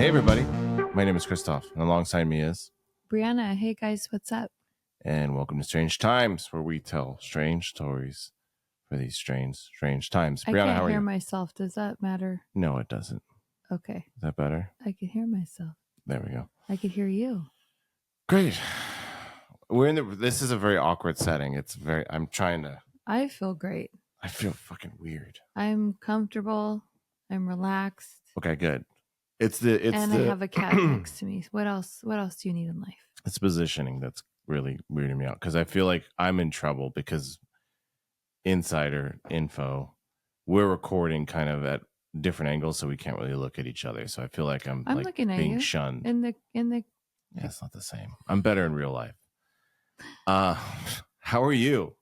Hey everybody, my name is Christoph, and alongside me is Brianna. Hey guys, what's up? And welcome to Strange Times, where we tell strange stories for these strange times. I Brianna, can't how are hear you? myself. Does that matter? No, it doesn't. Okay. Is that better? I can hear myself. There we go. I could hear you. Great. This is a very awkward setting. I feel great. I feel fucking weird. I'm comfortable. I'm relaxed. Okay, good. I have a cat next to me. What else do you need in life? It's positioning that's really weirding me out because I feel like I'm in trouble because insider info, we're recording kind of at different angles, so we can't really look at each other. So I feel like I'm like looking at being you shunned. in the. Yeah, it's not the same. I'm better in real life. How are you?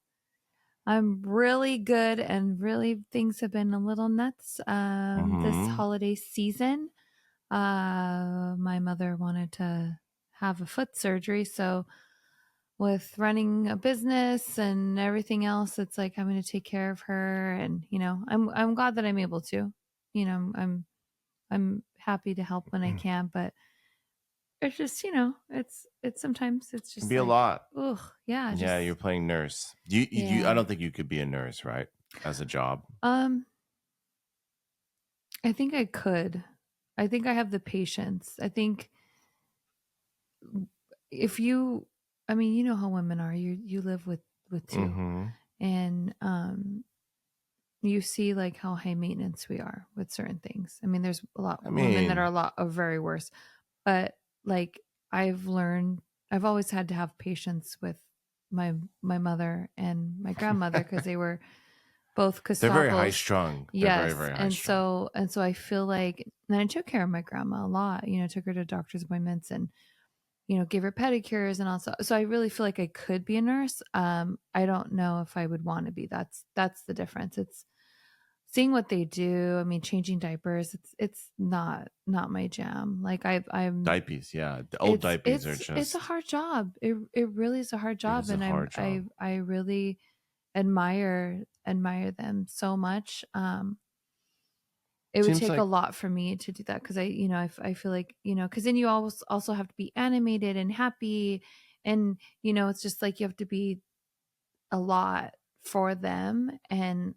I'm really good, and really things have been a little nuts this holiday season. My mother wanted to have a foot surgery, so with running a business and everything else, it's like I'm going to take care of her, and I'm glad that I'm able to. I'm happy to help when I can, but it's just it's sometimes it's just can be like, a lot. Ugh, yeah. Yeah, you're playing nurse. You I don't think you could be a nurse, right? As a job. I think I could. I think I have the patience. I think if you, I mean, you know how women are. You live with two, and you see like how high maintenance we are with certain things. I mean, there's a lot of women that are a lot of very worse, but like I've always had to have patience with my mother and my grandmother because they were both Costopos. They're very high strung. Yes, very, very high strung. And so I feel like, and I took care of my grandma a lot. Took her to doctor's appointments and gave her pedicures and also. So I really feel like I could be a nurse. I don't know if I would want to be. That's the difference. It's seeing what they do. I mean, changing diapers. It's not my jam. Like I'm diapers. Yeah, the old diapers are just. It's a hard job. It really is a hard job, and I really admire them so much. It would take a lot for me to do that because I feel like because then you also have to be animated and happy, and it's just like you have to be a lot for them, and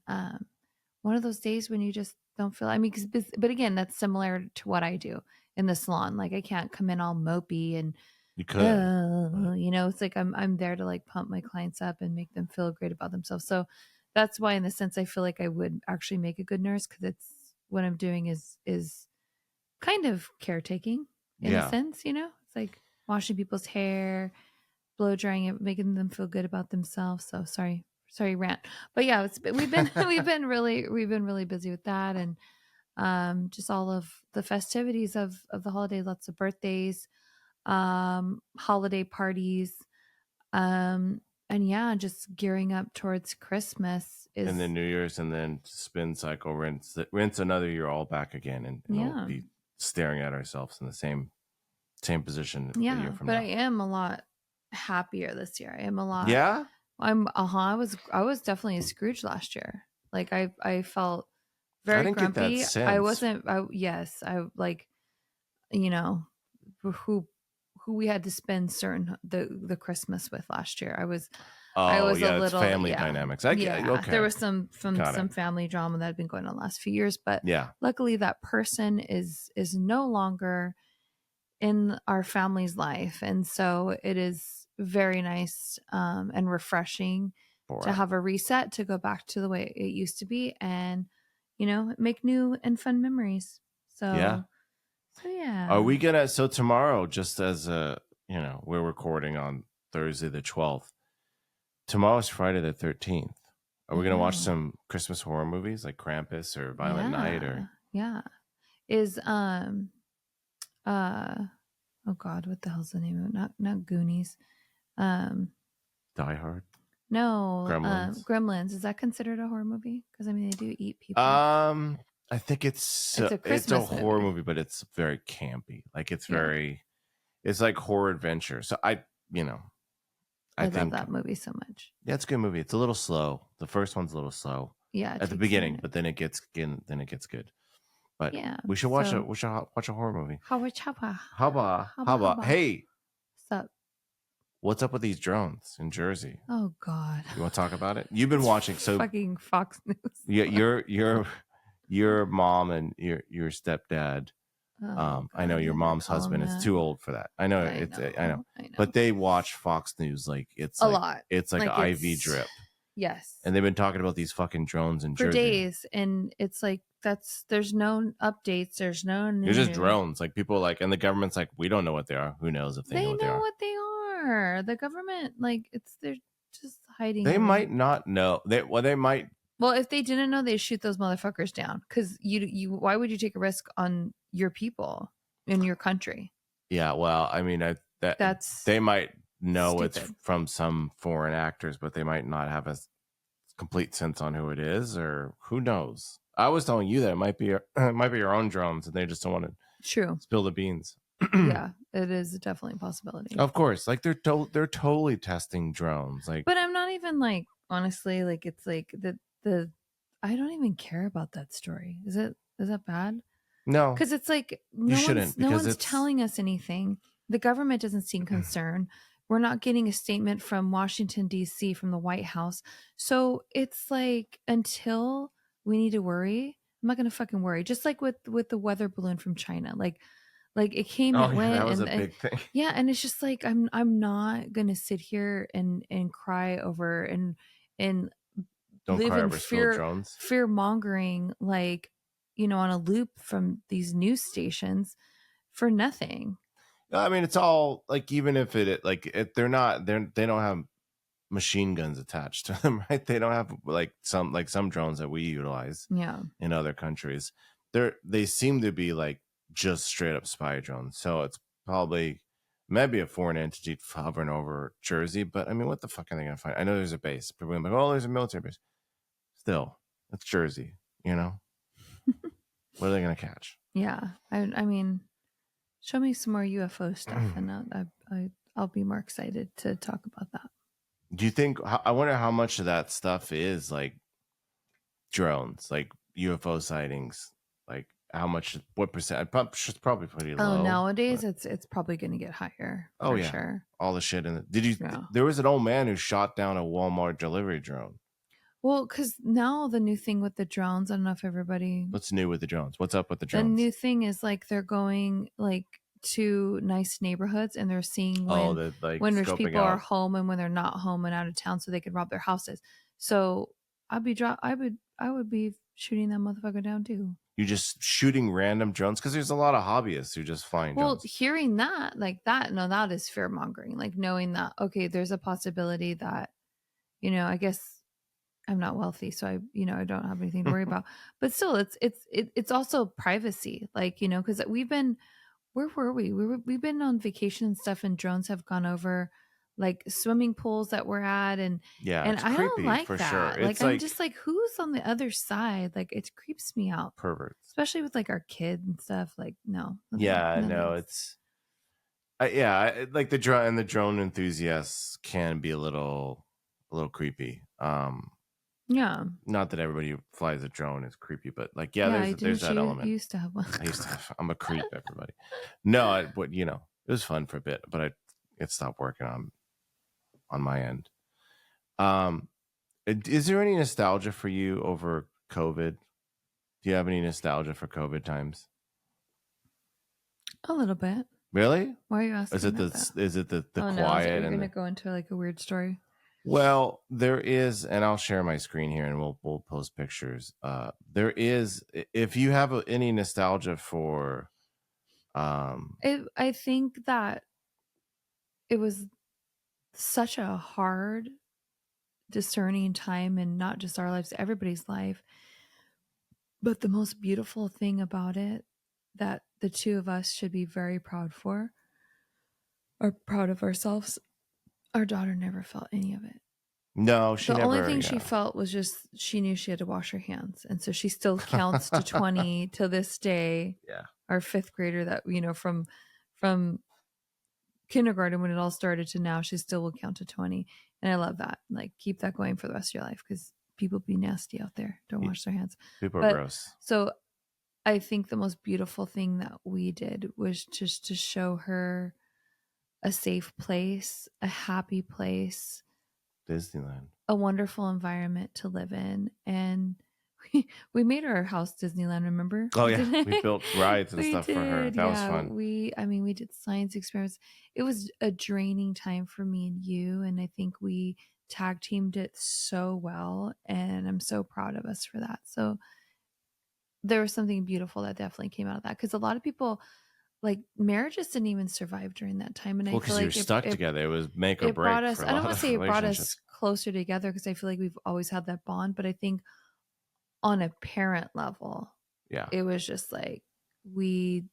one of those days when you just don't feel. I mean, but again, that's similar to what I do in the salon. Like I can't come in all mopey and you could, it's like I'm there to like pump my clients up and make them feel great about themselves. So that's why, in a sense, I feel like I would actually make a good nurse because it's what I'm doing is kind of caretaking in a sense. It's like washing people's hair, blow drying it, making them feel good about themselves. So sorry rant, but yeah, we've been really busy with that, and just all of the festivities of the holiday, lots of birthdays, holiday parties, and yeah, just gearing up towards Christmas and then New Year's, and then spin cycle, rinse another year all back again, and we'll be staring at ourselves in the same position a year from now. But I am a lot happier this year. I am a lot. Yeah. I was definitely a Scrooge last year. Like I felt very grumpy. Get that sense. I wasn't. I like, who we had to spend the Christmas with last year. I was a little family dynamics. Okay. There was some family drama that had been going on the last few years, but luckily that person is no longer in our family's life, and so it is very nice and refreshing to have a reset, to go back to the way it used to be, and make new and fun memories. So yeah. Are we gonna? So tomorrow, just as we're recording on Thursday the 12th. Tomorrow's Friday the 13th. Are we gonna watch some Christmas horror movies like Krampus or Violent Night or? Yeah. Is oh God, what the hell's the name of it? Not Goonies. Die Hard. No, Gremlins. Is that considered a horror movie? Because I mean, they do eat people. I think it's a horror movie, but it's very campy. Like it's it's like horror adventure. So I love that movie so much. Yeah, it's a good movie. It's a little slow. The first one's a little slow. Yeah, at the beginning, but then it gets good. But Yeah. we should watch So watch a horror movie. Haba Chapa. Haba, Haba haba. Haba. Hey, What's up? what's up with these drones in Jersey? Oh God. You want to talk about it? You've been It's watching, so fucking Fox News. yeah, your mom and your stepdad. Oh I know God, your never mom's call him husband is that. too old for that. I know I I know, know. I know. but they watch Fox News like A lot. it's like Like an IV it's drip, yes. and they've been talking about these fucking drones in For Jersey. days, and it's like there's no updates, there's no They're just news. drones. Like people like, and the government's like, we don't know what they are. Who knows if they know what they are? what they are. The government, like they're just hiding. They everything. might not know. They might. Well, if they didn't know, they'd shoot those motherfuckers down. Because you, why would you take a risk on your people in your country? Yeah, well, I mean, That's they might know stupid. it's from some foreign actors, but they might not have a complete sense on who it is, or who knows. I was telling you that it might be it might be your own drones, and they just don't want to True. spill the beans. Yeah, it is definitely a possibility. Of course, like they're totally testing drones. Like, but I'm not even like honestly like it's like the I don't even care about that story. Is that bad? no, Because it's like you shouldn't, no because one's it's telling us anything. The government doesn't seem concerned. We're not getting a statement from Washington D.C. from the White House. So it's like until we need to worry, I'm not gonna fucking worry. Just like with the weather balloon from China, like it came, oh it yeah, that went, was a and big thing. yeah, and it's just like I'm not gonna sit here and cry over and Don't live cry in over spilled drones. fear mongering, like, on a loop from these news stations for nothing. No, I mean, it's all like, even if they don't have machine guns attached to them, right? They don't have like some drones that we utilize Yeah. in other countries. They seem to be like just straight up spy drones. So it's probably maybe a foreign entity hovering over Jersey, but I mean, what the fuck are they gonna find? I know there's a base. People are like, oh, there's a military base. Still, it's Jersey, you know? What are they gonna catch? Yeah. I mean, show me some more UFO stuff and I'll be more excited to talk about that. Do you think? I wonder how much of that stuff is like drones, like UFO sightings, like how much, what percent? It's probably pretty low. Oh, nowadays but, it's probably going to get higher oh for yeah, sure. all the shit in it. Did you? Yeah. There was an old man who shot down a Walmart delivery drone. Well, because now the new thing with the drones, I don't know if everybody. What's new with the drones? What's up with the The drones? new thing is like they're going like to nice neighborhoods and they're seeing when rich people are home and when they're not home and out of town, so they can rob their houses. So I would be shooting that motherfucker down too. You just shooting random drones, because there's a lot of hobbyists who just find Well, drones. hearing that like that, no, that is fear mongering. Like knowing that okay, there's a possibility that I guess I'm not wealthy, so I don't have anything to worry about. But still, it's also privacy, like because where were we? We've been on vacation and stuff, and drones have gone over like swimming pools that we're at, and Yeah, and it's I don't creepy like for that. sure. Like It's I'm like just like, who's on the other side? Like it creeps me out, perverts. especially with like our kid and stuff. Like no, Yeah, no no, thanks. it's like the drone enthusiasts can be a little creepy. Yeah, Not that everybody who flies a drone is creepy, but like, yeah, yeah. there's that You element. used to have one. I used to have. I'm a creep, everybody. No, but it was fun for a bit, but it stopped working on my end. Is there any nostalgia for you over COVID? Do you have any nostalgia for COVID times? A little bit. Really? Why are you asking? Is it the oh, no, quiet you're and gonna go into like a weird story. Well, there is, and I'll share my screen here, and we'll post pictures. There is, if you have any nostalgia for, I think that it was such a hard, discerning time in not just our lives, everybody's life. But the most beautiful thing about it that the two of us should be very proud for, or proud of ourselves, our daughter never felt any of it. no, she The never. only thing she felt was just she knew she had to wash her hands. And so she still counts to 20 to this day. Yeah. Our fifth grader that, from kindergarten when it all started to now, she still will count to 20. And I love that. Like keep that going for the rest of your life because people be nasty out there. Don't wash their hands. People are But gross. so I think the most beautiful thing that we did was just to show her a safe place, a happy place, Disneyland. a wonderful environment to live in. And we made our house Disneyland, remember? Oh We yeah, we did. built rides and We stuff for her. did. That was Yeah. fun. We did science experiments. It was a draining time for me and you. And I think we tag teamed it so well. And I'm so proud of us for that. So there was something beautiful that definitely came out of that. Because a lot of people, like, marriages didn't even survive during that time. And I Well, feel because you're like stuck together. It was make or it brought break us, for a I don't lot want to of say it brought us relationships. closer together because I feel like we've always had that bond, but I think on a parent level, Yeah. it was just like we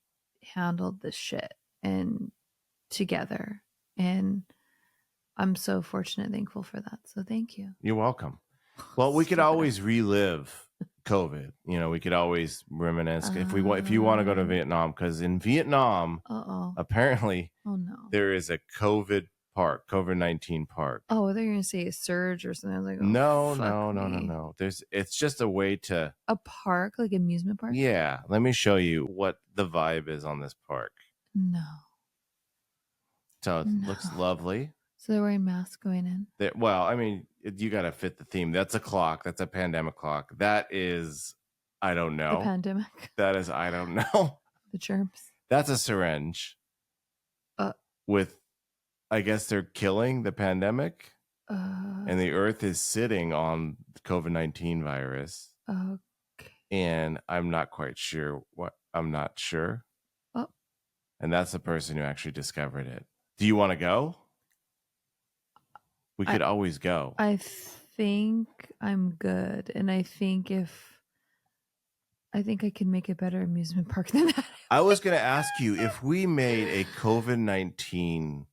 handled the shit and together. And I'm so fortunate, thankful for that. So thank you. You're welcome. Well, we could Stupid. always relive COVID. We could always reminisce if you want to go to Vietnam, because in Vietnam, Uh-oh. apparently Oh no. there is a COVID-19 park. Oh, I thought you were gonna say a surge or something. I was like, oh, No, fuck no, no, no, me. no. It's just a way to. A park, like amusement park? Yeah, let me show you what the vibe is on this park. No. So it No. looks lovely. So they're wearing masks going in. Well, I mean, you got to fit the theme. That's a clock. That's a pandemic clock. That is, I don't The know. pandemic. That is, I don't know. The germs. That's a syringe with, I guess they're killing the pandemic, and the Earth is sitting on the COVID-19 virus. Okay. And I'm not quite sure I'm not sure. Oh. And that's the person who actually discovered it. Do you want to go? We could always go. I think I'm good. And I think I can make a better amusement park than that. I was going to ask you, if we made a COVID-19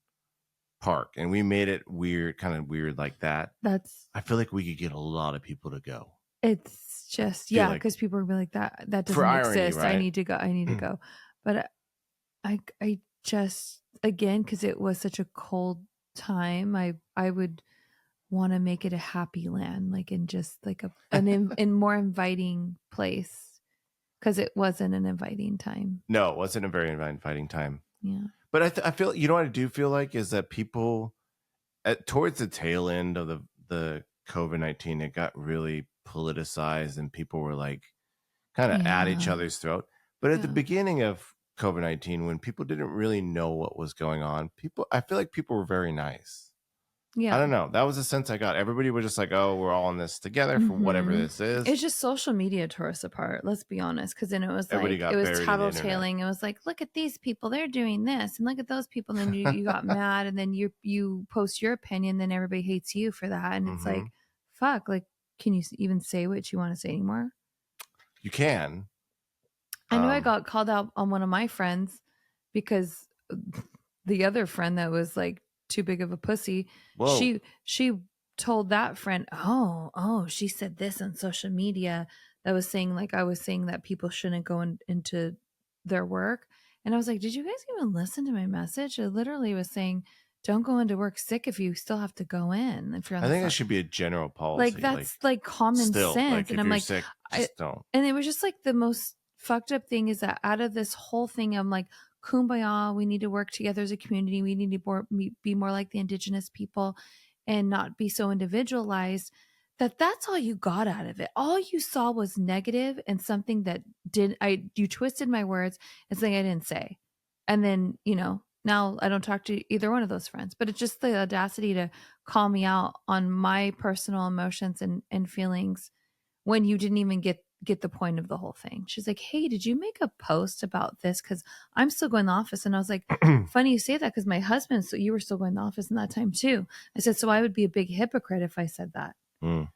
park and we made it weird, kind of weird like that, I feel like we could get a lot of people to go. It's just, yeah, because people are gonna be like, that doesn't exist. Right? I need to go. I need to go. But I just, again, because it was such a cold time, I would want to make it a happy land, like in just like in more inviting place. Because it wasn't an inviting time. No, it wasn't a very inviting time. Yeah. But I feel, what I do feel like is that people towards the tail end of the COVID-19, it got really politicized and people were like kind of at each other's throat. But at the beginning of COVID-19, when people didn't really know what was going on, I feel like people were very nice. Yeah. I don't know. That was the sense I got. Everybody was just like, oh, we're all in this together for whatever this is. It's just social media tore us apart. Let's be honest. Because then it was like, it was tattletaling. It was like, look at these people. They're doing this. And look at those people. And then you got mad. And then you post your opinion. Then everybody hates you for that. And it's like, fuck. Like, can you even say what you want to say anymore? You can. I know I got called out on one of my friends because the other friend that was like too big of a pussy. Whoa. She told that friend, oh, she said this on social media that was saying, like, I was saying that people shouldn't go into their work. And I was like, did you guys even listen to my message? I literally was saying, don't go into work sick if you still have to go in. If you're on I think it should be a general policy. Like, that's like common sense. Like, and if I'm you're like, sick, just don't. And it was just like the most fucked up thing is that out of this whole thing, I'm like, kumbaya, we need to work together as a community. We need to be more like the indigenous people and not be so individualized. That's all you got out of it. All you saw was negative and something that you twisted my words and something I didn't say. And then, now I don't talk to either one of those friends, but it's just the audacity to call me out on my personal emotions and feelings when you didn't even get the point of the whole thing. She's like, hey, did you make a post about this? Because I'm still going to the office. And I was like, funny you say that because my husband, so you were still going to the office in that time too. I said, so I would be a big hypocrite if I said that, and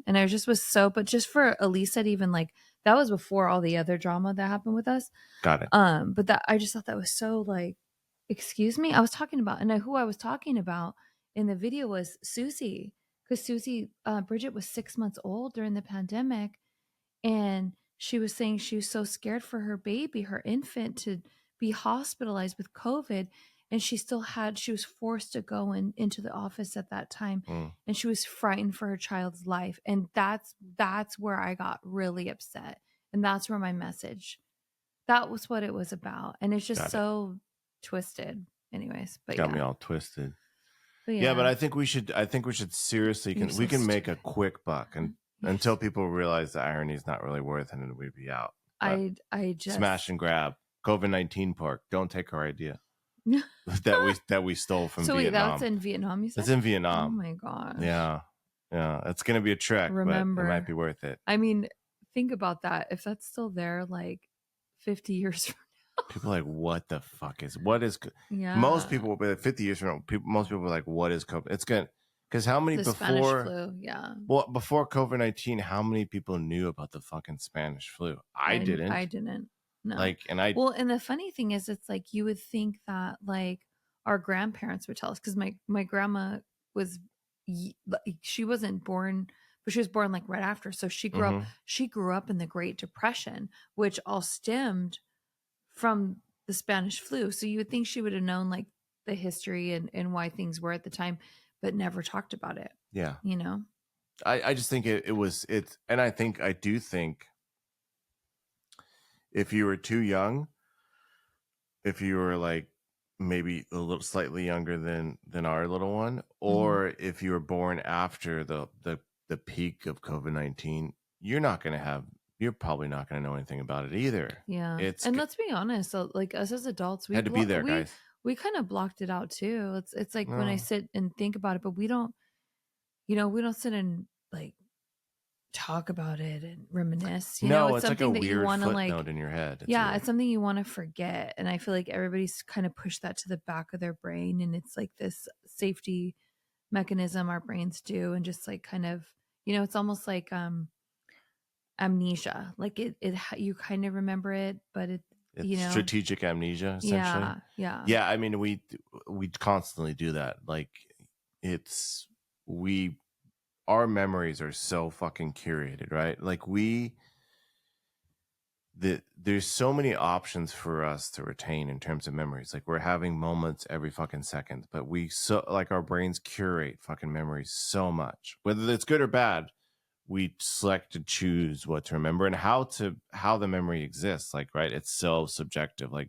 I just was but just for Elisa to even like, that was before all the other drama that happened with us. Got it. But that, I just thought that was so like, excuse me, I was talking about, and who I was talking about in the video was Susie, because Bridget was 6 months old during the pandemic. And she was saying she was so scared for her baby, her infant, to be hospitalized with COVID. And she was forced to go into the office at that time. And she was frightened for her child's life. And that's where I got really upset. And that's where my message, that was what it was about. And it's just Got it. so twisted. Anyways, but Got me yeah. all twisted. But Yeah, but yeah. I think we should seriously You're we so can make a stupid. quick buck and You're until people realize the irony is not really worth it and we'd be out. But I smash just and grab. COVID-19 pork. Don't take our idea that we stole from So wait, that's Vietnam. in Vietnam, you said? It's in Oh Vietnam. my gosh. Yeah. Yeah. It's gonna be a trek, but it might Remember. be worth it. I mean, think about that. If that's still there like 50 years from People are like, what the fuck is most yeah. people will be like 50 years from now, most people are like, what is COVID? It's good. Because how many The Spanish flu, yeah. before COVID-19, how many people knew about the fucking Spanish flu? I I didn't. didn't. No. Like, Well, and the funny thing is, it's like you would think that like our grandparents would tell us, because my grandma was like, she wasn't born, but she was born like right after. So mhm. she grew up in the Great Depression, which all stemmed from the Spanish flu. So you would think she would have known like the history and why things were at the time, but never talked about it, Yeah. you know? I just think and I do think if you were too young, if you were like maybe a little slightly younger than our little one, Mm-hmm. or if you were born after the peak of COVID-19, you're probably not going to know anything about it either. Yeah. It's And let's be honest, so like us as adults, had to be there, guys. we kind of blocked it out too. It's like when I No, sit and think about it, but we don't, we don't sit and like talk about it and reminisce. no, It's it's like a something that you weird want to like, footnote in your head. It's yeah, weird. it's something you want to forget. And I feel like everybody's kind of pushed that to the back of their brain, and it's like this safety mechanism our brains do, and just like kind of, it's almost like amnesia. Like you kind of remember it, but it, It's strategic amnesia, essentially. yeah, yeah. Yeah, I mean, we constantly do that. Like, it's we our memories are so fucking curated, right? Like there's so many options for us to retain in terms of memories. Like we're having moments every fucking second, but our brains curate fucking memories so much. Whether it's good or bad, we select to choose what to remember and how the memory exists. Like, right, it's so subjective. Like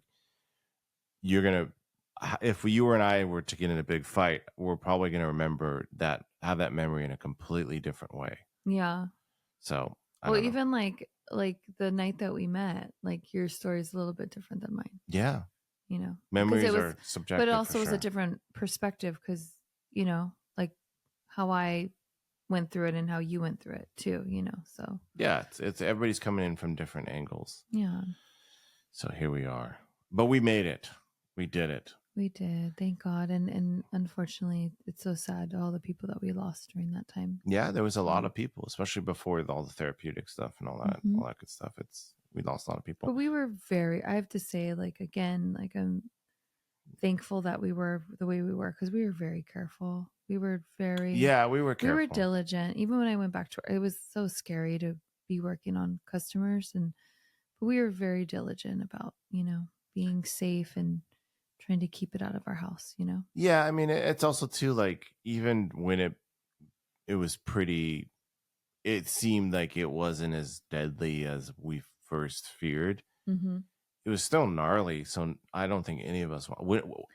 if you and I were to get in a big fight, we're probably gonna have that memory in a completely different way. Yeah. So I Well, don't know. even like the night that we met, like your story is a little bit different than mine, Yeah, because it memories was, are but it subjective for also was a sure. different perspective, because, like how I went through it and how you went through it too, so Yeah, it's everybody's coming in from different angles. yeah, So here we are. But we made it. We did it. we did, thank God. And unfortunately, it's so sad, all the people that we lost during that time. Yeah, there was a lot So, of people, especially before all the therapeutic stuff and mhm. all that good stuff. We lost a lot of people. But we were I have to say, like, again, like, I'm thankful that we were the way we were, because we were very careful. We were Yeah, we were careful. diligent. Even when I went back to work, it was so scary to be working on customers, but we were very diligent about, being safe and trying to keep it out of our house. Yeah, I mean, it's also too like even when it was pretty. It seemed like it wasn't as deadly as we first feared. Mm-hmm. It was still gnarly. So I don't think any of us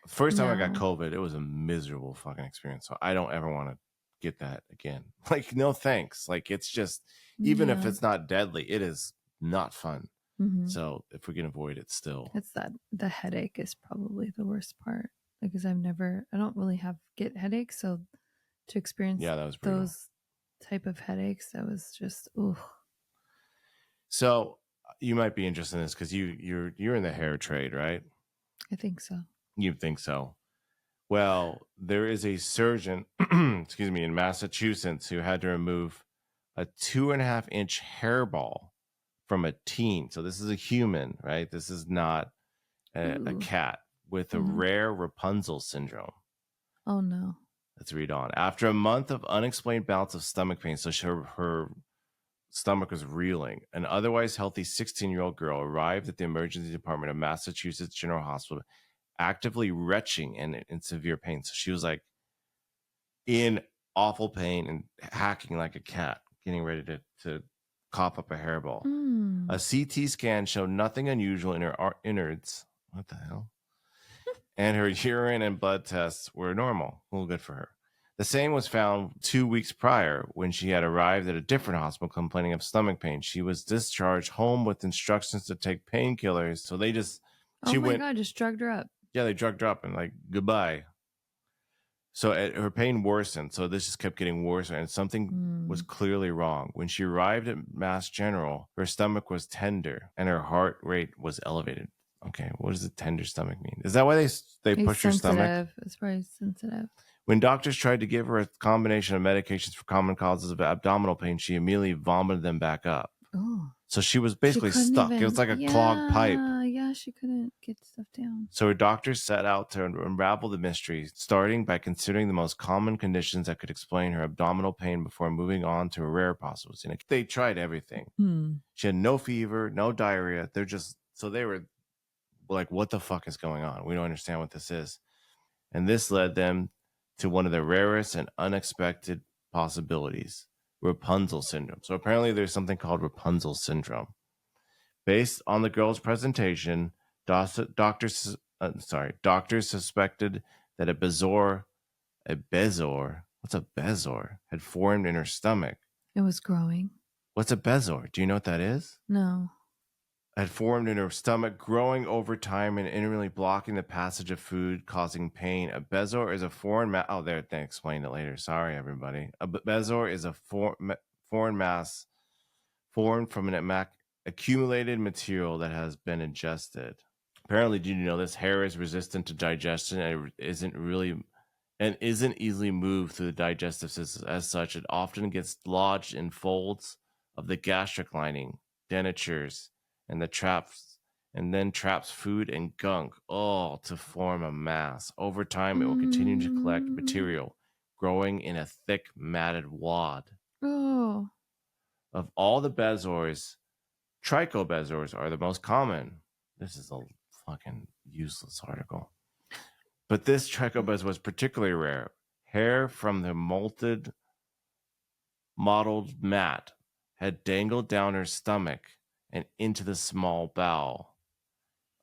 first time I got No. COVID, it was a miserable fucking experience. So I don't ever want to get that again. Like, no thanks. Like, it's just, even if Yeah. it's not deadly, it is not fun. Mm-hmm. So if we can avoid it still. It's that the headache is probably the worst part, because I don't really get headaches. So to experience Yeah, that was brutal. those type of headaches, that was just, ooh. So you might be interested in this because you're in the hair trade, right? I think so. You think so? Well, there is a surgeon, excuse me, in Massachusetts who had to remove a 2.5-inch hairball from a teen. So this is a human, right? This is not a cat with a rare Rapunzel syndrome. Oh no. Let's read on. After a month of unexplained bouts of stomach pain, so her stomach was reeling, an otherwise healthy 16-year-old girl arrived at the emergency department of Massachusetts General Hospital, actively retching and in severe pain. So she was like in awful pain and hacking like a cat, getting ready to cough up a hairball. Mm. A CT scan showed nothing unusual in her innards. What the hell? And her urine and blood tests were normal. Well, good for her. The same was found 2 weeks prior when she had arrived at a different hospital complaining of stomach pain. She was discharged home with instructions to take painkillers. So they just, Oh she my went, God, just drugged her up. yeah, they drugged her up and like, goodbye. So her pain worsened. So this just kept getting worse, and something was clearly wrong. When she arrived at Mass General, her stomach was tender and her heart rate was elevated. Okay, what does a tender stomach mean? Is that why they It's push her stomach? sensitive. It's very sensitive. When doctors tried to give her a combination of medications for common causes of abdominal pain, she immediately vomited them back up. Oh. So she was She basically couldn't stuck. It even, was like a clogged pipe. yeah, she couldn't get stuff down. So her doctors set out to unravel the mystery, starting by considering the most common conditions that could explain her abdominal pain before moving on to rare possibilities. And they tried everything. She had no fever, no diarrhea. They were like, what the fuck is going on? We don't understand what this is. And this led them to one of the rarest and unexpected possibilities, Rapunzel syndrome. So apparently there's something called Rapunzel syndrome. Based on the girl's presentation, doctors suspected that a bezor, what's a bezor, had formed in her stomach. It was growing. What's a bezor? Do you know what that is? No. Had formed in her stomach, growing over time and intermittently blocking the passage of food, causing pain. A bezor is a foreign mass. Oh, there, they explained it later. Sorry, everybody. A bezor is a foreign mass formed from an accumulated material that has been ingested. Apparently, did you know this? Hair is resistant to digestion and isn't easily moved through the digestive system. As such, it often gets lodged in folds of the gastric lining, dentures, and then traps food and gunk, all to form a mass. Over time, it will continue to collect material, growing in a thick, matted wad. Oh. Of all the bezors, trichobezors are the most common. This is a fucking useless article. But this trichobez was particularly rare. Hair from the mottled mat had dangled down her stomach and into the small bowel.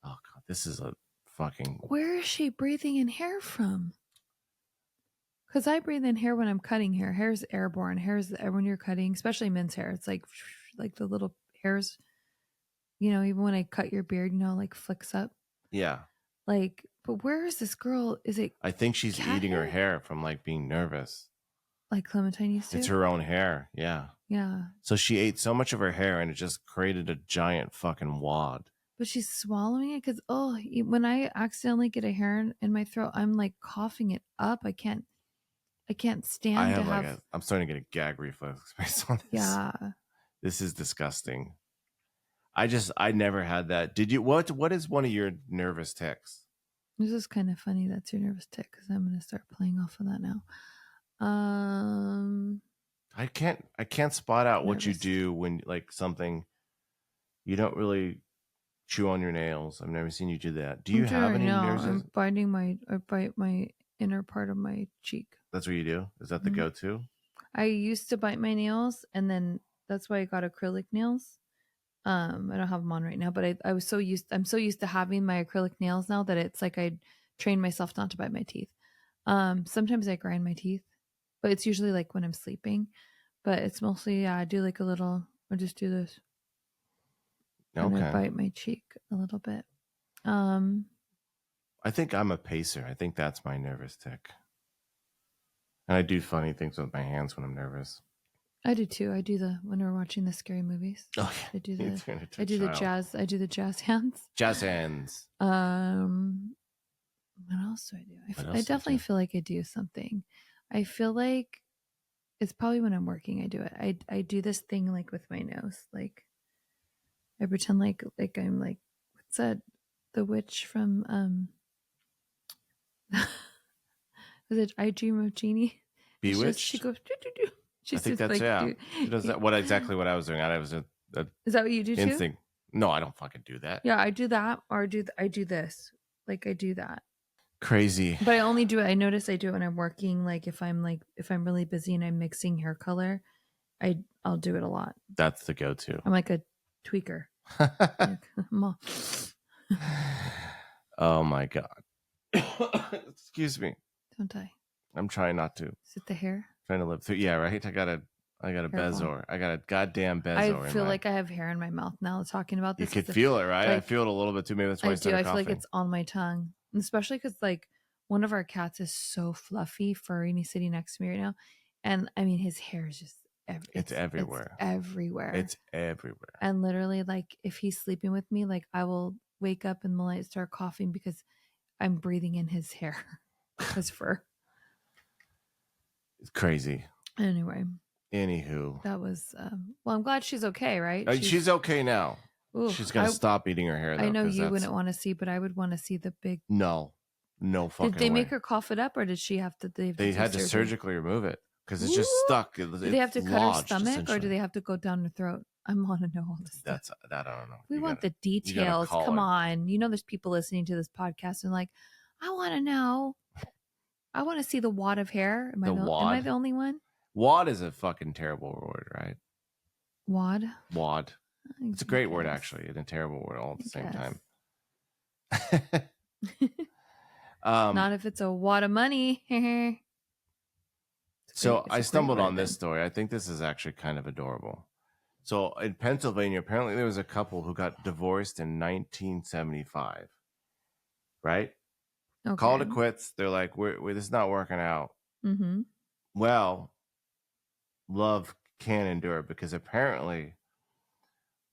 Oh god, this is a fucking. Where is she breathing in hair from? Because I breathe in hair when I'm cutting hair. Hair's airborne. Hair's when you're cutting, especially men's hair. It's like the little hairs. You know, even when I cut your beard, like flicks up. Yeah. Like, but where is this girl? Is it? I think she's cat eating her hair from like being nervous. Like Clementine used to. It's her own hair. Yeah. Yeah. So she ate so much of her hair and it just created a giant fucking wad. But she's swallowing it because when I accidentally get a hair in my throat, I'm like coughing it up. I can't stand to have. I'm starting to get a gag reflex based on this. Yeah. This is disgusting. I never had that. Did you? What is one of your nervous tics? This is kind of funny. That's your nervous tick because I'm going to start playing off of that now. I can't spot out what you do when like something. You don't really chew on your nails. I've never seen you do that. Do you have any nerves? I bite my inner part of my cheek. That's what you do? Is that the go-to? I used to bite my nails, and then that's why I got acrylic nails. I don't have them on right now, but I'm so used to having my acrylic nails now that it's like I trained myself not to bite my teeth. Sometimes I grind my teeth, but it's usually like when I'm sleeping. But it's mostly I do like I just do this. Okay. And I bite my cheek a little bit. I think I'm a pacer. I think that's my nervous tick. And I do funny things with my hands when I'm nervous. I do too. When we're watching the scary movies. Oh, yeah. I do the jazz hands. Jazz hands. What else do I do? I definitely feel like I do something. I feel like it's probably when I'm working I do it. I do this thing like with my nose. Like I pretend like I'm like, what's that? The witch from was it I Dream of Jeannie? Bewitched? She goes do. I think that's like, She does that. What I was doing? I was a Is that what you do instinct. Too? No, I don't fucking do that. Yeah, I do that, or I do this. Like I do that. Crazy. But I only do it. I notice I do it when I'm working. Like if I'm really busy and I'm mixing hair color, I I'll do it a lot. That's the go-to. I'm like a tweaker. Oh my god. Excuse me. Don't I? I'm trying not to. Is it the hair? Trying to live through. Yeah, right. I got a Hairball. Bezor. I got a goddamn I Bezor. feel like I have hair in my mouth now talking about You this. could feel it, right? Like, I feel it a little bit too. Maybe that's why I I do. started I feel like coughing. it's on my tongue, and especially because like one of our cats is so fluffy, furry, and he's sitting next to me right now. And I mean, his hair is just it's everywhere. It's everywhere. It's everywhere. And literally, like if he's sleeping with me, like I will wake up in the night, start coughing because I'm breathing in his hair, his fur. It's crazy. Anyway, Anywho, that was. Well, I'm glad she's okay, right? She's okay now. Ooh, she's gonna stop eating her hair. Though, I know you wouldn't want to see, but I would want to see the big. No fucking. Did they way. make her cough it up, or did she have to? They had to surgically remove it because it's just stuck. Do they have to cut her stomach, or do they have to go down her throat? I want to know all this stuff. That I don't know. We want the details. Come on, you know, there's people listening to this podcast and like, I want to know. I want to see the wad of hair. Am I the only one? Wad is a fucking terrible word, right? Wad. It's a great word, actually, and a terrible word all at the same time. Not if it's a wad of money. So I stumbled on this story. I think this is actually kind of adorable. So in Pennsylvania, apparently there was a couple who got divorced in 1975, right? Okay. Called it quits. They're like, this is not working out. Mm-hmm. Well, love can endure because apparently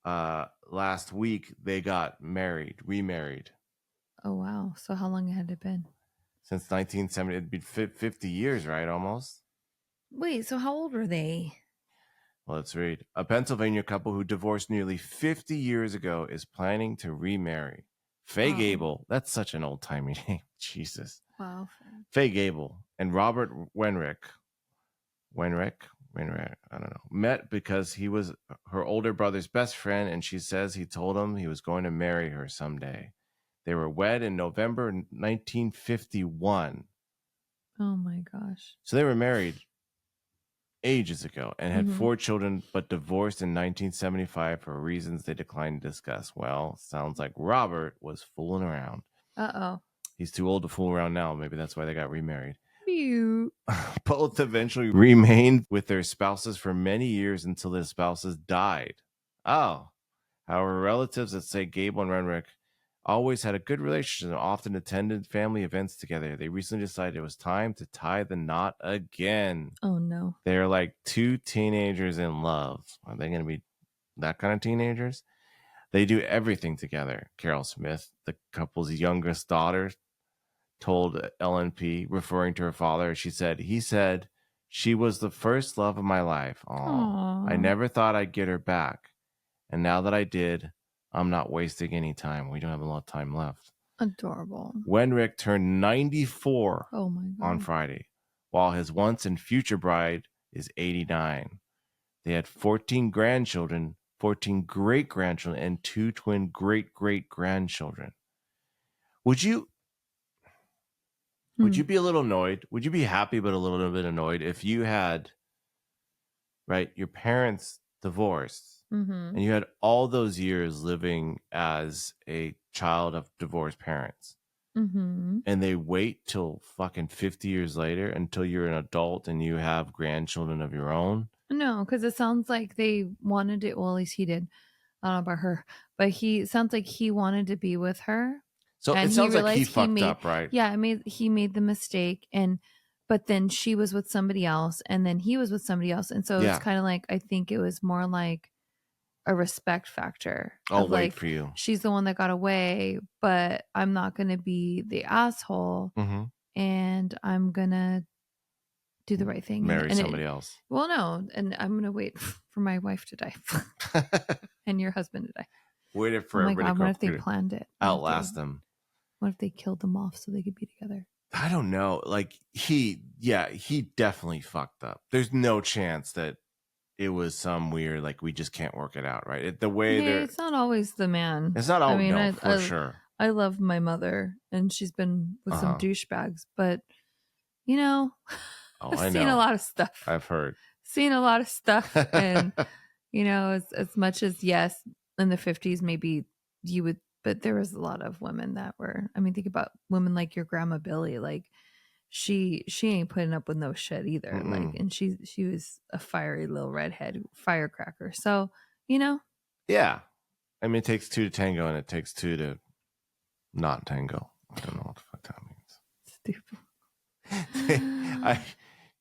last week they got remarried. Oh, wow. So how long had it been? Since 1970. It'd be 50 years, right? Almost. Wait, so how old were they? Well, let's read. A Pennsylvania couple who divorced nearly 50 years ago is planning to remarry. Faye Gable, that's such an old-timey name. Jesus. Wow. Faye Gable and Robert Wenrick, I don't know, met because he was her older brother's best friend, and she says he told him he was going to marry her someday. They were wed in November 1951. Oh, my gosh. So they were married ages ago and had 4 children, but divorced in 1975 for reasons they declined to discuss. Well, sounds like Robert was fooling around. Uh-oh. He's too old to fool around now. Maybe that's why they got remarried. Cute. Both eventually remained with their spouses for many years until their spouses died. Oh. However, relatives that say Gable and Renrick always had a good relationship and often attended family events together. They recently decided it was time to tie the knot again. Oh, no. They're like 2 teenagers in love. Are they going to be that kind of teenagers? They do everything together. Carol Smith, the couple's youngest daughter, told LNP, referring to her father, he said, she was the first love of my life. Aww. I never thought I'd get her back. And now that I did, I'm not wasting any time. We don't have a lot of time left. Adorable. Wenrick turned 94 on Friday, while his once and future bride is 89. They had 14 grandchildren, 14 great-grandchildren, and 2 twin great-great-grandchildren. Would you be a little annoyed? Would you be happy but a little bit annoyed if you had, right, your parents divorced and you had all those years living as a child of divorced parents and they wait till fucking 50 years later until you're an adult and you have grandchildren of your own? No, because it sounds like they wanted it. Well, at least he did. I don't know about her, but sounds like he wanted to be with her. So it sounds like he fucked up, right? Yeah, he made the mistake, but then she was with somebody else, and then he was with somebody else, and so it's kind of like, I think it was more like a respect factor. I'll wait for you. She's the one that got away, but I'm not going to be the asshole, and I'm gonna do the right thing. Marry somebody else. Well, no, and I'm gonna wait for my wife to die and your husbend to die. Waited for everybody. God, what if they planned it? Outlast them. What if they killed them off so they could be together? I don't know. Like he definitely fucked up. There's no chance that it was some weird, like, we just can't work it out, right? It's not always the man. It's not always, for sure. I love my mother, and she's been with some douchebags, but I've seen a lot of stuff. I've heard. seen a lot of stuff, and as much as, yes, in the 50s maybe you would, but there was a lot of women that were, I mean, think about women like your grandma Billy, like she ain't putting up with no shit either, like, Mm-mm. and she was a fiery little redhead firecracker. So, you know, Yeah. I mean, it takes two to tango, and it takes two to not tango. I don't know what the fuck that stupid. means.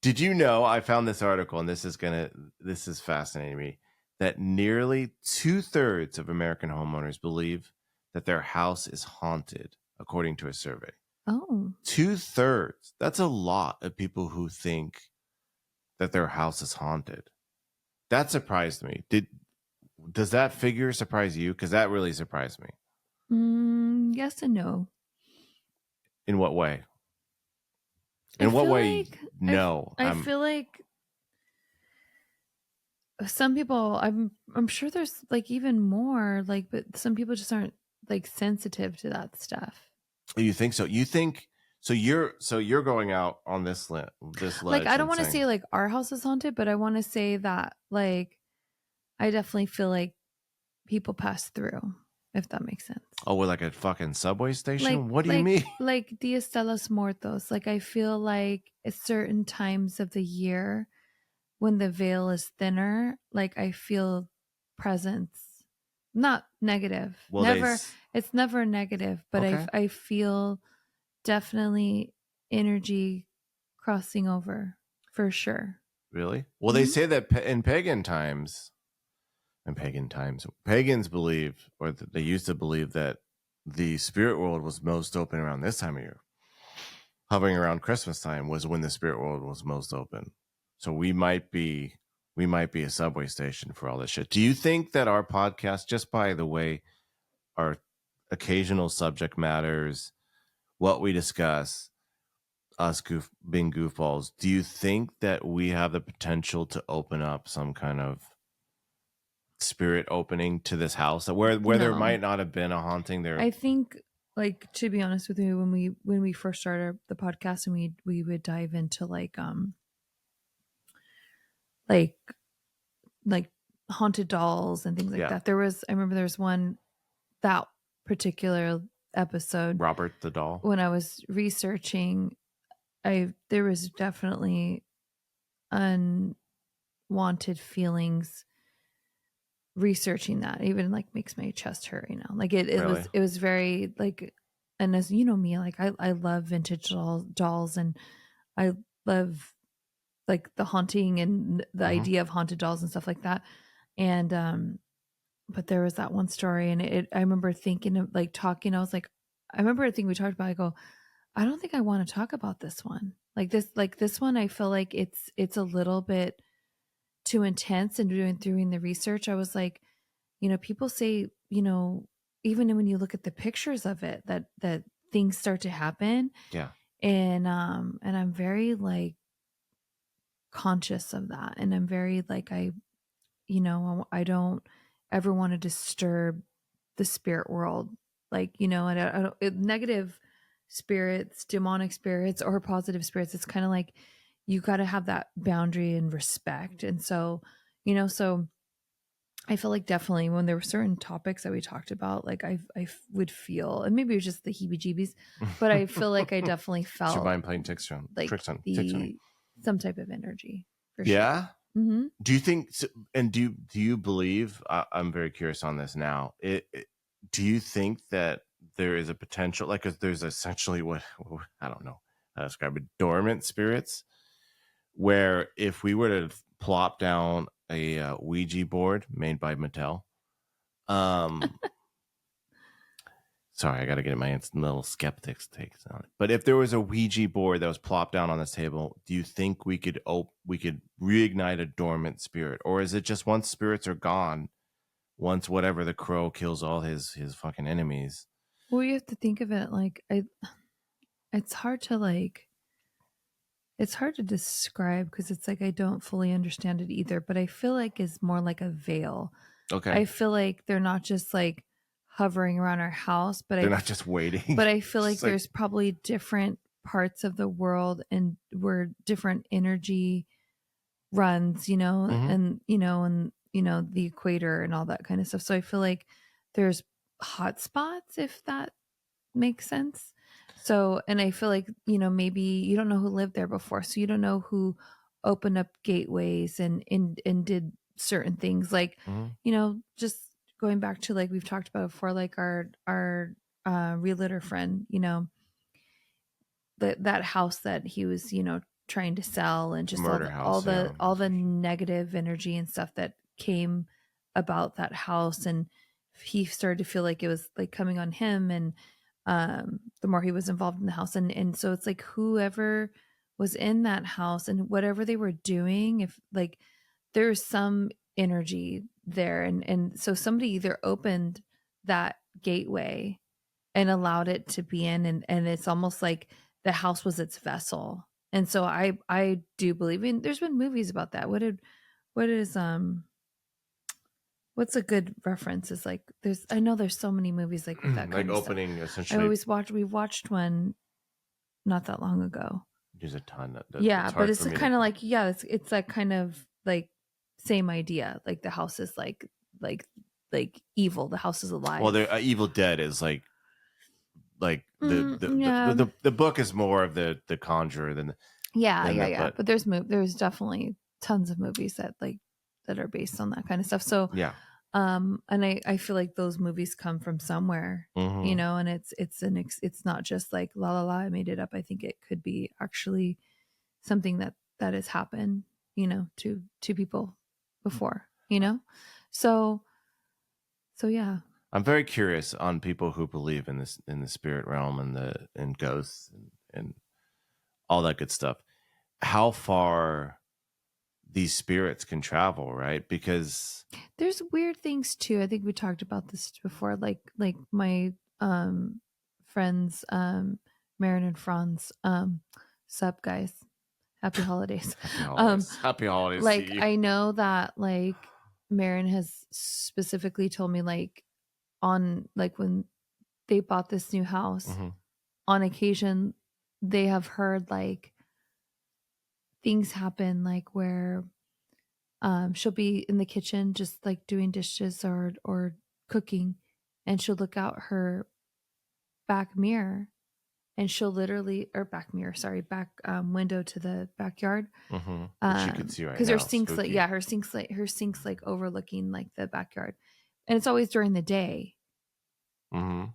Did you know, I found this article, and this is fascinating me, that nearly 2/3 of American homeowners believe that their house is haunted, according to a survey. Oh. 2/3. That's a lot of people who think that their house is haunted. That surprised me. Does that figure surprise you? Because that really surprised me. Yes and no. In what way? I In what feel way? like No. I feel like some people, I'm sure there's like even more, like, but some people just aren't like sensitive to that stuff. You think so? You think so? You're going out on this Like, I ledge don't and want to saying, say like our house is haunted, but I want to say that like I definitely feel like people pass through, if that makes sense. "Oh, we're like a fucking subway Like station." What do you like mean? like Dias de los Muertos. Like I feel like at certain times of the year when the veil is thinner, like I feel presence. Not negative. Well, Never, it's never negative, but okay, I feel definitely energy crossing over for sure. really? Well, they Mhm. say that in pagan times, pagans believe, or they used to believe, that the spirit world was most open around this time of year. Hovering around Christmas time was when the spirit world was most open. So we might be a subway station for all this shit. Do you think that our podcast, just by the way, our occasional subject matters, what we discuss, us being goofballs, do you think that we have the potential to open up some kind of spirit opening to this house, where there No. might not have been a haunting there? I think, like, to be honest with you, when we first started the podcast and we would dive into like like haunted dolls and things like Yeah, that. I remember there was one, that particular episode, Robert the doll. when I was researching, there was definitely unwanted feelings researching that. It even like makes my chest hurt, like Really? it was very like, and as you know me, like I love vintage dolls, and I love like the haunting and the Hmm. idea of haunted dolls and stuff like that. And but there was that one story, and I remember thinking of like talking, I was like, I remember a thing we talked about, I go, I don't think I want to talk about this one. Like this one, I feel like it's a little bit too intense. And doing the research, I was like, people say, even when you look at the pictures of it, that things start to happen. Yeah. And I'm very like conscious of that. And I'm very like, I don't ever want to disturb the spirit world. Like, and negative spirits, demonic spirits, or positive spirits, it's kind of like you got to have that boundary and respect. And so, so I feel like definitely when there were certain topics that we talked about, like I would feel, and maybe it was just the heebie-jeebies, but I feel like I definitely It's your felt mind playing tricks on like tricks on you. the some type of energy for sure. Yeah. Hmm. Do you think? And do you believe? I'm very curious on this now. Do you think that there is a potential, like, 'cause there's essentially what I don't know how to describe it, dormant spirits, where if we were to plop down a Ouija board made by Mattel, um, sorry, I got to get my little skeptics takes on it. But if there was a Ouija board that was plopped down on this table, do you think we could reignite a dormant spirit, or is it just once spirits are gone, once whatever the crow kills all his fucking enemies? Well, you have to think of it like it's hard to like it's hard to describe because it's like I don't fully understand it either, but I feel like it's more like a veil. Okay, I feel like they're not just like hovering around our house, but they're not just waiting. I feel like It's like, there's probably different parts of the world and where different energy runs, Hmm. and the equator and all that kind of stuff. So I feel like there's hot spots, if that makes sense. So, and I feel like, maybe you don't know who lived there before. So you don't know who opened up gateways and did certain things, like, Hmm. just going back to, like, we've talked about before, like our realtor friend, that house that he was, trying to sell, and The just all murder the all house, the yeah. all the negative energy and stuff that came about that house. And he started to feel like it was like coming on him, and the more he was involved in the house. And so it's like, whoever was in that house and whatever they were doing, if, like, there's some energy there, and so somebody either opened that gateway and allowed it to be in, and it's almost like the house was its vessel. And so I do believe in, there's been movies about that. What is what's a good reference, is like, I know there's so many movies like with that Like kind of stuff. opening essentially. We watched one not that long ago. There's a ton Yeah, that's but hard it's for me to. kind of like, yeah, it's that kind of like same idea. Like the house is like like evil. The house is Well, alive. the Evil Dead is like Yeah. the book is more of the Conjurer Yeah, than yeah, the yeah. but But there's definitely tons of movies that are based on that kind of stuff. So, yeah. and I feel like those movies come from somewhere, Hmm. and it's not just like la la la, I made it up. I think it could be actually something that has happened, to people before. So yeah. I'm very curious on people who believe in this, in the spirit realm and the and ghosts and all that good stuff. How far these spirits can travel, right? Because There's weird things too. I think we talked about this before, like my friends, Marin and Franz, sup guys, happy holidays. happy um holidays, happy holidays to like, you. I know that, like, Marin has specifically told me, like, on, like, when they bought this new house, Hmm. on occasion they have heard, like, things happen, like, where she'll be in the kitchen just like doing dishes or cooking, and she'll look out her back mirror, and she'll literally, or back mirror, sorry, back window to the backyard, Hmm. Which you could see right because her now, sink's like, spooky. yeah, her sink's like overlooking like the backyard, and it's always during the day. Hmm.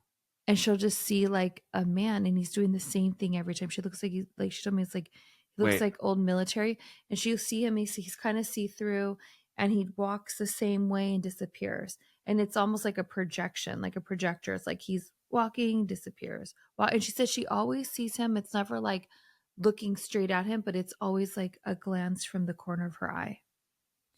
And she'll just see like a man, and he's doing the same thing every time. She looks like like she told me, it's like he looks Wait, like old military, and she'll see him. He's kind of see through, and he walks the same way and disappears. And it's almost like a projection, like a projector. It's like he's walking, disappears. Wow. And she says she always sees him. It's never like looking straight at him, but it's always like a glance from the corner of her eye.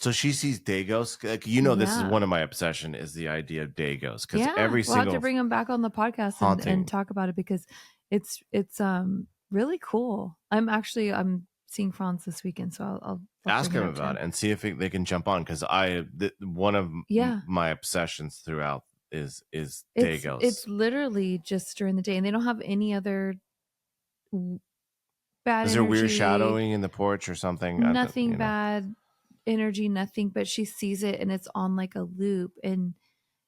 so she sees day ghosts. Like, this is Yeah. one of my obsession is the idea of day ghosts because Yeah, every we'll have to single bring him back on the podcast and haunting. talk about it, because it's really cool. I'm seeing Franz this weekend, so I'll Ask bring it him up to about him. it and see if they can jump on because one of Yeah, my obsessions throughout is day it's ghosts. literally just during the day, and they don't have any other w- bad Is there weird energy, shadowing in the porch or something? I don't, nothing bad energy, nothing. But she sees it, and it's on like a loop, and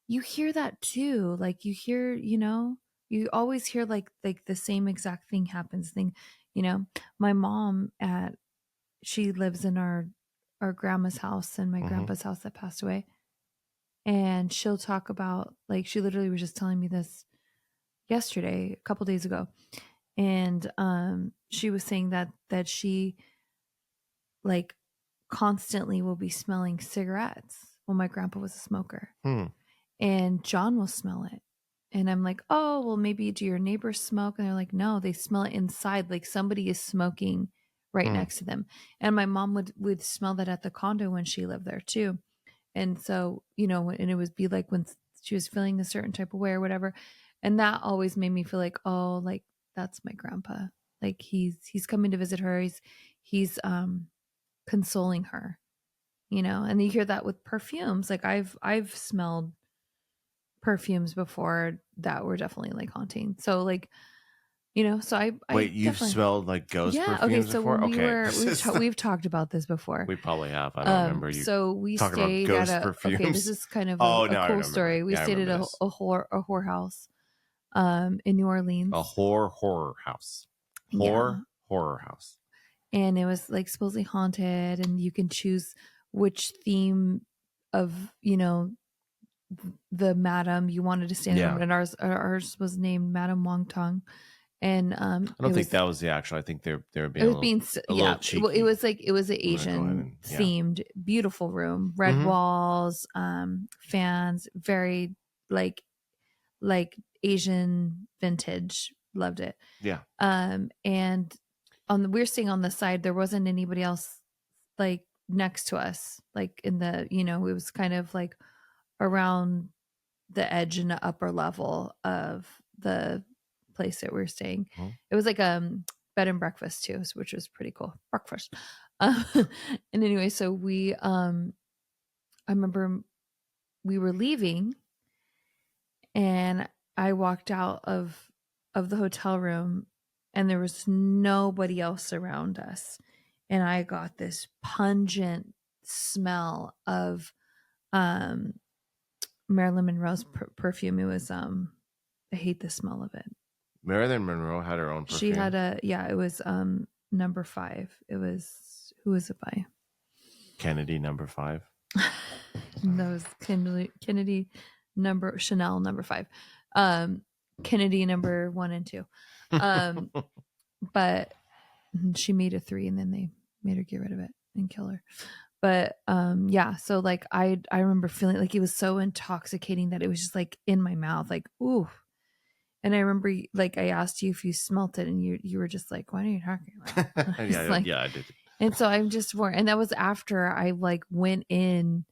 you hear that too. Like you hear, you always hear like the same exact thing happens. You know, my mom she lives in our grandma's house and my Mm-hmm. grandpa's house that passed away. And she'll talk about, like, she literally was just telling me this yesterday, a couple days ago. And she was saying that she, like, constantly will be smelling cigarettes. Well, my grandpa was a smoker, Hmm. and John will smell it. And I'm like, oh, well, maybe do your neighbors smoke? And they're like, no, they smell it inside. Like somebody is smoking right Hmm. next to them. And my mom would smell that at the condo when she lived there too. And so, and it would be like when she was feeling a certain type of way or whatever. And that always made me feel like, oh, like that's my grandpa. Like he's coming to visit her. He's consoling her, and you hear that with perfumes. Like I've smelled perfumes before that were definitely like haunting. So like You know, so I Wait, you've definitely, smelled like ghost yeah. Okay, perfumes so before? when Okay. we've talked about this before. We probably have. I don't remember you So we talking about stayed at ghost a, okay, this perfumes. is kind of Oh, a no, I cool remember. story. We Yeah, I stayed at remember this. a whorehouse in New A Orleans. horror house. Yeah. Horror house. And it was like supposedly haunted, and you can choose which theme of, you know, the madam you wanted to stay in the room. Yeah. And ours was named Madam Wong Tong. And I don't think that was the actual. I think they're it being was being, a yeah, little well, it cheeky. was like, it was an I'm gonna go ahead Asian and yeah. themed beautiful room, red Mhm. walls, fans, very like like Asian vintage. Loved it. Yeah. And on the, we were sitting on the side, there wasn't anybody else like next to us, like in the, you know, it was kind of like around the edge and the upper level of the place that we were staying. Mhm. It was like bed and breakfast too, which was pretty cool. Breakfast. And anyway, so we I remember we were leaving, and I walked out of the hotel room, and there was nobody else around us. And I got this pungent smell of um Marilyn Monroe's perfume. It was I hate the smell of it. Marilyn Monroe had her own She had perfume. a, yeah, it was number 5. It was, who was it by? Kennedy #5. That was Kennedy number, Chanel number 5. Kennedy number 1 and 2. But she made a 3, and then they made her get rid of it and kill her. But yeah, so like I remember feeling like it was so intoxicating that it was just like in my mouth, like, ooh. And I remember like I asked you if you smelt it, and you were just like, what are you talking about? I was like, Yeah, I did. and so I'm just worried. And that was after I like went in,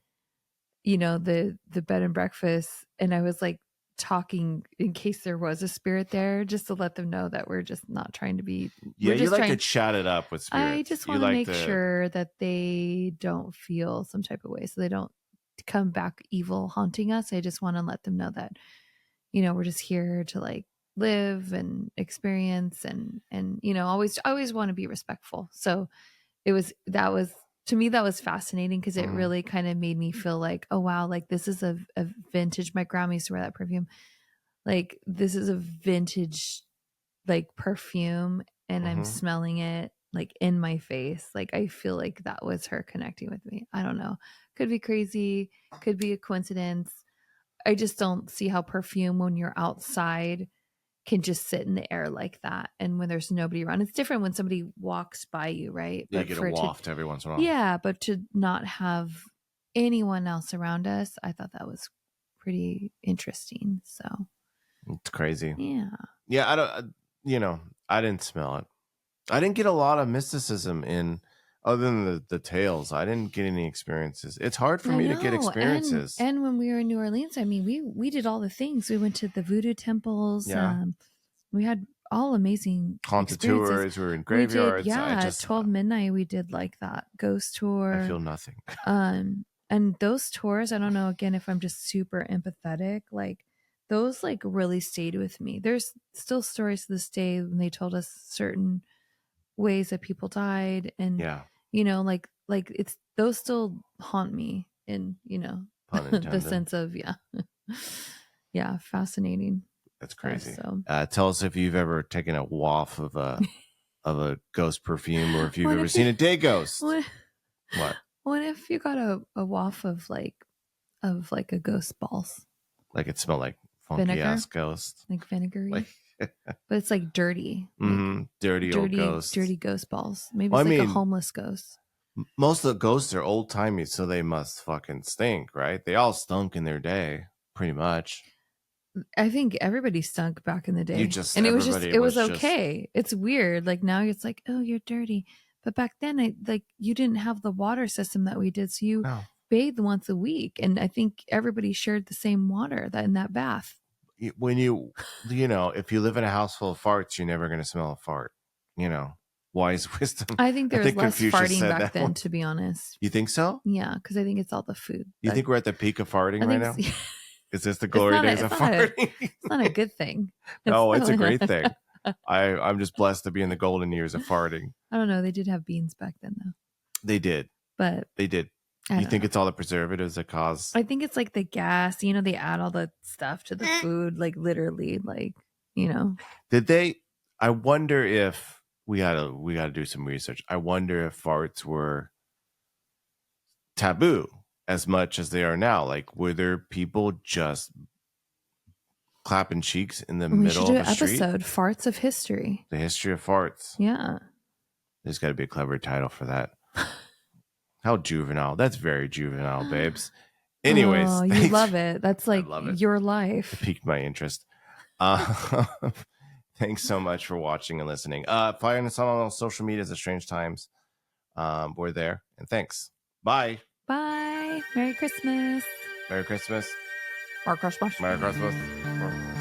you know, the bed and breakfast, and I was like talking in case there was a spirit there, just to let them know that we're just not trying to be, Yeah, we're you just like to trying, chat it up with I spirits. just You want to like make to sure that they don't feel some type of way, so they don't come back evil haunting us. I just want to let them know that, you know, we're just here to like live and experience, and you know, always want to be respectful. So it was, that was, to me that was fascinating, because it really kind of made me feel like, oh wow, like this is a vintage, my grandma used to wear that perfume, like this is a vintage like perfume, and I'm smelling it like in my face. Like I feel like that was her connecting with me. I don't know, could be crazy, could be a coincidence. I just don't see how perfume, when you're outside, can just sit in the air like that. And when there's nobody around, it's different when somebody walks by you, right? you But get a for it to, waft every once in a while. yeah, but to not have anyone else around us, I thought that was pretty interesting. So, It's crazy. yeah. Yeah, I don't. You know, I didn't smell it. I didn't get a lot of mysticism in, other than the tales. I didn't get any experiences. It's hard for I me to get know. experiences. And when we were in New Orleans, I mean, we did all the things. We went to the voodoo temples. Yeah, We had all amazing haunted experiences. tours. We were in We did, graveyards. yeah, 12 midnight. We did like that ghost I tour. feel nothing. And those tours, I don't know, again, if I'm just super empathetic, like those like really stayed with me. There's still stories to this day when they told us certain ways that people died, and Yeah, you know, like it's, those still haunt me in, you know, pun the intended. sense of, yeah. Yeah, fascinating. That's crazy. So Tell us if you've ever taken a waft of a ghost perfume, or if you've what ever if seen you, a day ghost. what, What? if you got a waft of like a ghost balls, Like it smelled like funky vinegar, ass ghost. like vinegary, Like but it's like dirty, like dirty old ghosts. dirty ghost balls. Maybe Well, it's I like a mean, homeless ghost. most of the ghosts are old timey, so they must fucking stink, right? They all stunk in their day, pretty much. I think everybody stunk back in the day, and Everybody it was was just, okay. It's weird. Like now it's like, oh, you're dirty, but back then, like you didn't have the water system that we did, so you no. bathed once a week, and I think everybody shared the same water that in that bath. When you know, if you live in a house full of farts, you're never going to smell a fart. You know, wise wisdom. I think there was less Confucius farting said back that then, once. to be honest. You think so? Yeah, because I think it's all the food. You think we're at the peak of farting I right think now? Is this the glory days of farting? it's not a good thing. No, it's a great thing. I'm just blessed to be in the golden years of farting. I don't know. They did have beans back then, though. They did. But They did. I You don't think know. it's all the preservatives that cause? I think it's like the gas. You know, they add all the stuff to the food, like literally, like you know. Did they? I wonder if we gotta do some research. I wonder if farts were taboo as much as they are now. Like, were there people just clapping cheeks in the We should middle do of an a street? episode, Farts of History. The history of farts. Yeah. There's got to be a clever title for that. How juvenile. That's very juvenile, babes. Anyways, oh, you thanks. love it. That's like love it. your It life. piqued my interest. Thanks so much for watching and listening. Find us on all social medias at Strange Times. We're there. And thanks. Bye. Bye. Merry Christmas. Merry Christmas. Merry Christmas. Merry Christmas.